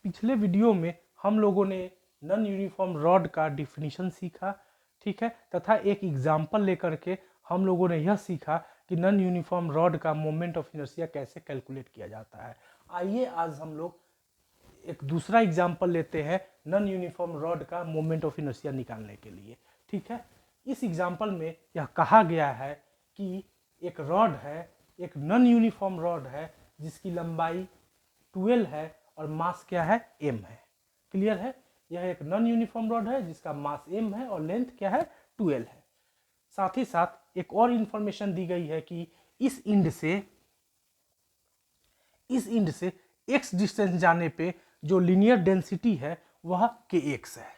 पिछले वीडियो में हम लोगों ने नॉन यूनिफॉर्म रॉड का डिफिनीशन सीखा, ठीक है, तथा एक एग्जाम्पल लेकर के हम लोगों ने यह सीखा कि नॉन यूनिफॉर्म रॉड का मोमेंट ऑफ इनर्शिया कैसे कैलकुलेट किया जाता है। आइए आज हम लोग एक दूसरा एग्जाम्पल लेते हैं नॉन यूनिफॉर्म रॉड का मोमेंट ऑफ इनर्शिया निकालने के लिए, ठीक है। इस एग्जाम्पल में यह कहा गया है कि एक रॉड है, एक नॉन यूनिफॉर्म रॉड है जिसकी लंबाई 12 है और मास क्या है, m है। क्लियर है? यह एक नॉन यूनिफॉर्म रॉड है जिसका मास m है और लेंथ क्या है, 12 है। साथ ही साथ एक और इंफॉर्मेशन दी गई है कि इस इंड से x डिस्टेंस जाने पे जो लीनियर डेंसिटी है वह kx है।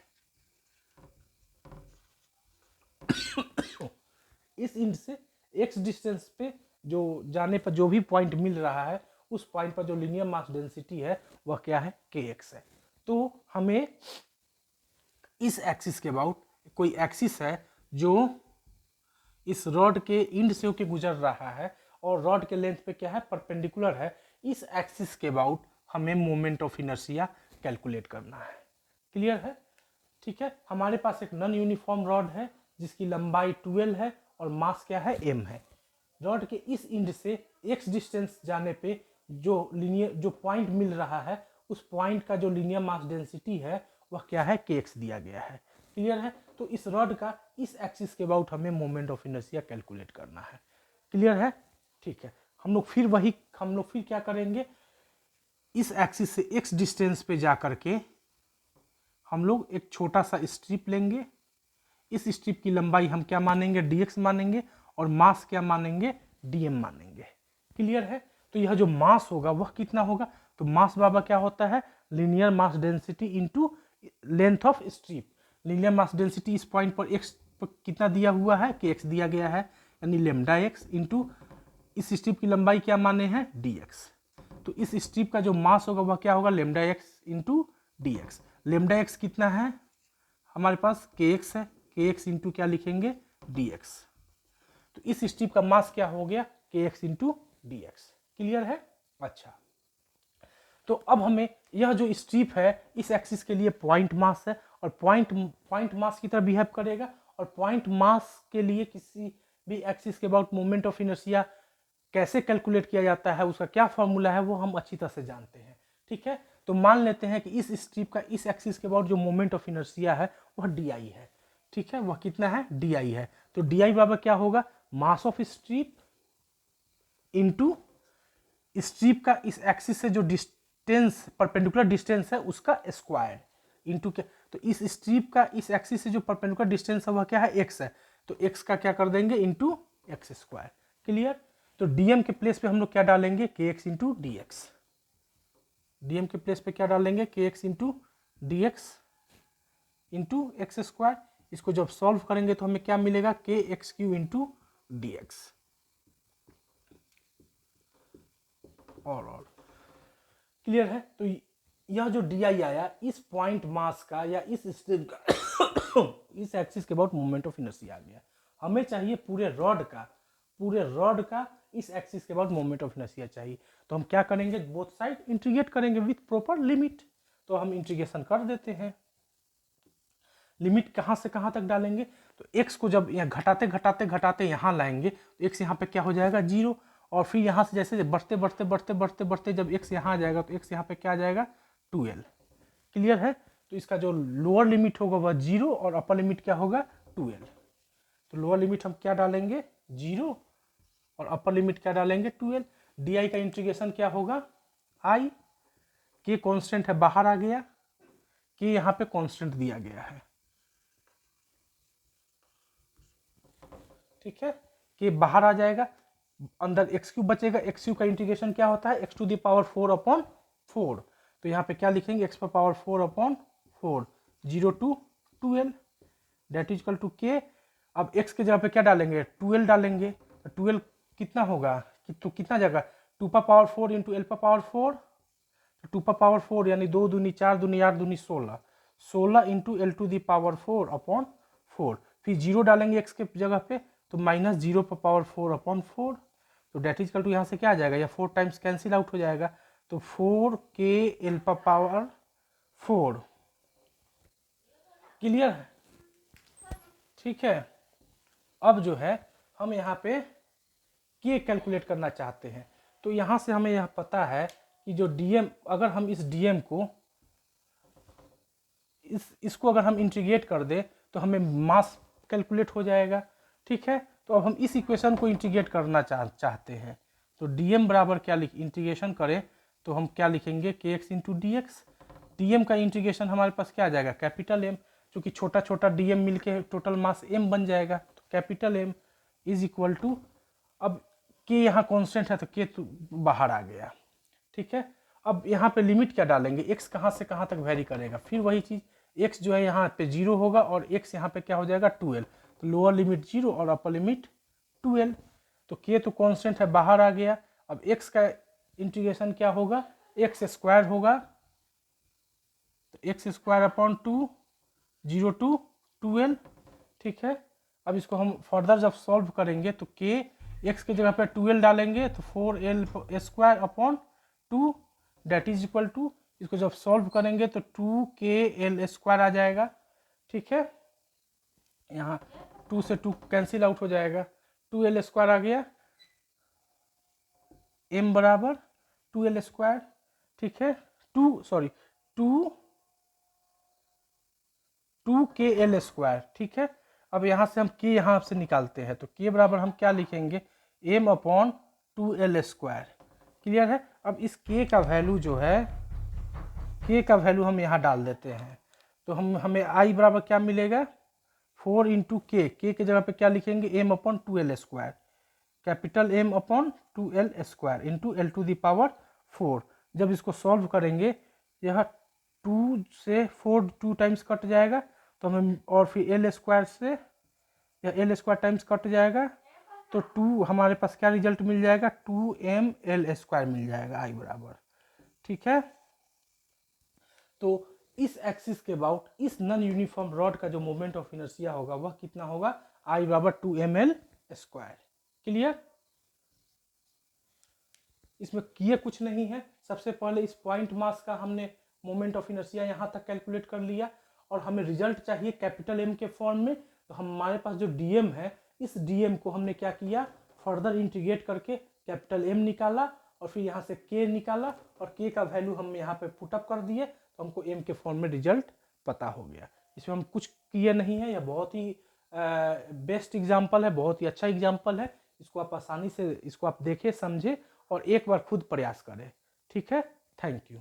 इस इंड से x डिस्टेंस पे जो जाने पर जो भी पॉइंट मिल रहा है उस पॉइंट पर जो लीनियर मास डेंसिटी है वह क्या है, kx है। तो हमें इस एक्सिस के अबाउट कोई एक्सिस है जो इस रॉड के इंड से होकर गुजर रहा है और रॉड के लेंथ पे क्या है, परपेंडिकुलर है। इस एक्सिस के अबाउट हमें मोमेंट ऑफ इनर्शिया कैलकुलेट करना है। क्लियर है? ठीक है। हमारे पास एक नॉन यूनिफॉर्म रॉड है जिसकी लंबाई 12 है और मास क्या है, m है। रॉड के इस इंड से x डिस्टेंस जाने पे जो पॉइंट मिल रहा है उस पॉइंट का जो लीनियर मास डेंसिटी है वह क्या है, kx दिया गया है। क्लियर है? तो इस रॉड का इस एक्सिस के अबाउट हमें मोमेंट ऑफ इनर्शिया कैलकुलेट करना है। क्लियर है? ठीक है। हम लोग फिर क्या करेंगे, इस एक्सिस से x डिस्टेंस पे जा करके हम लोग एक छोटा सा स्ट्रिप लेंगे। इस स्ट्रिप की लंबाई हम क्या मानेंगे, dx मानेंगे और मास क्या मानेंगे, dm मानेंगे। क्लियर है? तो यह जो मास होगा वह कितना होगा, तो मास बाबा क्या होता है, linear mass density into length of strip. Linear mass density इस पॉइंट पर x पर कितना दिया हुआ है, kx दिया गया है, यानी लेमडा x इंटू इस स्ट्रिप की लंबाई क्या माने हैं, dx। तो इस स्ट्रिप का जो मास होगा वह क्या होगा, lambda x into dx। Lambda x कितना है हमारे पास, kx है, kx इंटू क्या लिखेंगे, dx। तो इस स्ट्रिप का मास क्या हो गया, kx इंटू dx। क्लियर है? अच्छा, तो अब हमें यह जो स्ट्रिप है इस एक्सिस के लिए पॉइंट मास है और पॉइंट मास की तरह बिहेव करेगा और पॉइंट मास के लिए किसी भी एक्सिस के अबाउट मोमेंट ऑफ इनर्शिया कैसे कैलकुलेट किया जाता है, उसका क्या फॉर्मूला है वो हम अच्छी तरह से जानते हैं। ठीक है, तो मान लेते हैं कि इस स्ट्रिप का इस एक्सिस के अबाउट जो मोमेंट ऑफ इनर्शिया है वह डी आई है। ठीक है, वह कितना है, डी आई है। तो डी आई बराबर क्या होगा, mass of strip into strip का इस एक्सिस से जो डिस्टेंस, परपेंडिकुलर डिस्टेंस है उसका स्क्वायर इंटू क्या, तो इस स्ट्रिप का इस एक्सिस से जो परपेंडिकुलर डिस्टेंस है वह क्या है, एक्स है, तो एक्स का क्या कर देंगे, इंटू एक्स स्क्वायर। क्लियर? तो डीएम के प्लेस पे हम लोग क्या डालेंगे, के x into D x. DM के प्लेस पे क्या डालेंगे, के x into D x into x square. इसको जब सॉल्व करेंगे तो हमें क्या मिलेगा, के x Q into D x. और क्लियर है? तो यह जो डी आई आया इस पॉइंट मास का या इस स्ट्रिप का इस एक्सिस के अबाउट मोमेंट ऑफ इनर्शिया आ गया। हमें चाहिए पूरे रॉड का इस एक्सिस के अबाउट मोमेंट ऑफ इनर्शिया चाहिए। तो हम क्या करेंगे, बोथ साइड इंटीग्रेट करेंगे विथ प्रॉपर लिमिट। तो हम इंटीग्रेशन कर देते हैं। लिमिट कहाँ से कहाँ तक डालेंगे, तो x को जब यहाँ घटाते यहाँ लाएंगे तो x यहाँ पे क्या हो जाएगा, 0। और फिर यहाँ से जैसे बढ़ते जब x यहाँ आ जाएगा तो x यहाँ पे क्या आ जाएगा, 2l। क्लियर है? तो इसका जो लोअर लिमिट होगा वह 0 और अपर लिमिट क्या होगा, 2l। तो लोअर लिमिट हम क्या डालेंगे, 0 और अपर लिमिट क्या डालेंगे, 2l। डी का इंटीग्रेशन क्या होगा, i, के कॉन्स्टेंट है बाहर आ गया, के यहाँ पे कॉन्स्टेंट दिया गया है। ठीक है, कि बाहर आ जाएगा, अंदर एक्स क्यूब बचेगा। एक्स क्यूब का इंटीग्रेशन क्या होता है, x to the power 4 upon 4। तो यहाँ पे क्या लिखेंगे, एक्स पर power 4 upon 4, 0 to 2l that is equal to k. अब एक्स के जगह पे क्या डालेंगे, 2l डालेंगे। तो 2l कितना होगा, तो कितना जगह, 2 पर पावर 4 इंटू एल पर पावर 4। तो 2 पर पावर 4 यानी 2 दूनी 4 दूनी 8 दूनी 16, 16 into L two the power 4 upon 4। फिर 0 डालेंगे एक्स के जगह पे तो माइनस 0 पर पावर 4 अपॉन 4। तो डेट इज इक्वल टू यहाँ से क्या आ जाएगा, या 4 टाइम्स कैंसिल आउट हो जाएगा। तो 4 के एल पर पावर 4। क्लियर है? ठीक है। अब जो है हम यहाँ पे के कैलकुलेट करना चाहते हैं, तो यहाँ से हमें यह पता है कि जो डीएम, अगर हम इस डीएम को इसको अगर हम इंटीग्रेट कर दे तो हमें मास कैलकुलेट हो जाएगा। ठीक है, तो अब हम इस इक्वेशन को इंटीग्रेट करना चाहते हैं, तो डीएम बराबर क्या इंटीग्रेशन करें तो हम क्या लिखेंगे, के x into D x. DM का इंटीग्रेशन हमारे पास क्या आ जाएगा, कैपिटल एम, क्योंकि छोटा छोटा डीएम मिलके टोटल मास एम बन जाएगा, तो capital m is equal to, अब के यहाँ कॉन्स्टेंट है तो के तो बाहर आ गया। ठीक है, अब यहाँ पे लिमिट क्या डालेंगे, एक्स कहाँ से कहाँ तक वेरी करेगा, फिर वही चीज़, एक्स जो है यहाँ पे 0 होगा और एक्स यहाँ पे क्या हो जाएगा 12, तो लोअर लिमिट 0 और अपर लिमिट 12, तो के तो कांस्टेंट है बाहर आ गया। अब एक्स का इंटीग्रेशन क्या होगा, एक्स स्क्वायर होगा, तो एक्स स्क्वायर अपॉन 2, 0 टू 12। ठीक है, अब इसको हम फर्दर जब सॉल्व करेंगे तो के एक्स की जगह पे 12 डालेंगे तो 4l square upon 2 that is equal to, इसको जब सॉल्व करेंगे तो 2kl स्क्वायर आ जाएगा। ठीक है, यहाँ 2 से 2 कैंसिल आउट हो जाएगा, 2l स्क्वायर आ गया, m बराबर 2l स्क्वायर। ठीक है, 2kl स्क्वायर। ठीक है, अब यहाँ से हम k यहाँ से निकालते हैं तो k बराबर हम क्या लिखेंगे, m upon 2l square. Clear है? अब इस k का वैल्यू जो है, k का वैल्यू हम यहाँ डाल देते हैं, तो हमें i बराबर क्या मिलेगा, 4 इंटू के की जगह पे क्या लिखेंगे, m upon 2l square, capital M upon 2l square into l to the power 4। जब इसको सॉल्व करेंगे, यह 2 से 4 2 टाइम्स कट जाएगा, तो हमें, और फिर l स्क्वायर से यह l स्क्वायर टाइम्स कट जाएगा, तो 2 हमारे पास क्या रिजल्ट मिल जाएगा, 2ml स्क्वायर मिल जाएगा i बराबर। ठीक है, तो इस एक्सिस के अबाउट इस नॉन यूनिफॉर्म रॉड का जो मोमेंट ऑफ इनर्शिया होगा वह कितना होगा, i बराबर 2ml स्क्वायर। क्लियर? इसमें किए कुछ नहीं है, सबसे पहले इस पॉइंट मास का हमने मोमेंट ऑफ इनर्शिया यहाँ तक कैलकुलेट कर लिया, और हमें रिजल्ट चाहिए कैपिटल M के फॉर्म में, तो हमारे पास जो डीएम है, इस डीएम को हमने क्या किया, फर्दर इंटीग्रेट करके कैपिटल M निकाला, और फिर यहाँ से K निकाला, और K का वैल्यू हम यहाँ पे पुटअप कर दिए, तो हमको M के फॉर्म में रिजल्ट पता हो गया। इसमें हम कुछ किए नहीं है, यह बहुत ही बेस्ट एग्जाम्पल है, बहुत ही अच्छा एग्जाम्पल है, इसको आप आसानी से इसको आप देखें, समझे और एक बार खुद प्रयास करें। ठीक है, थैंक यू।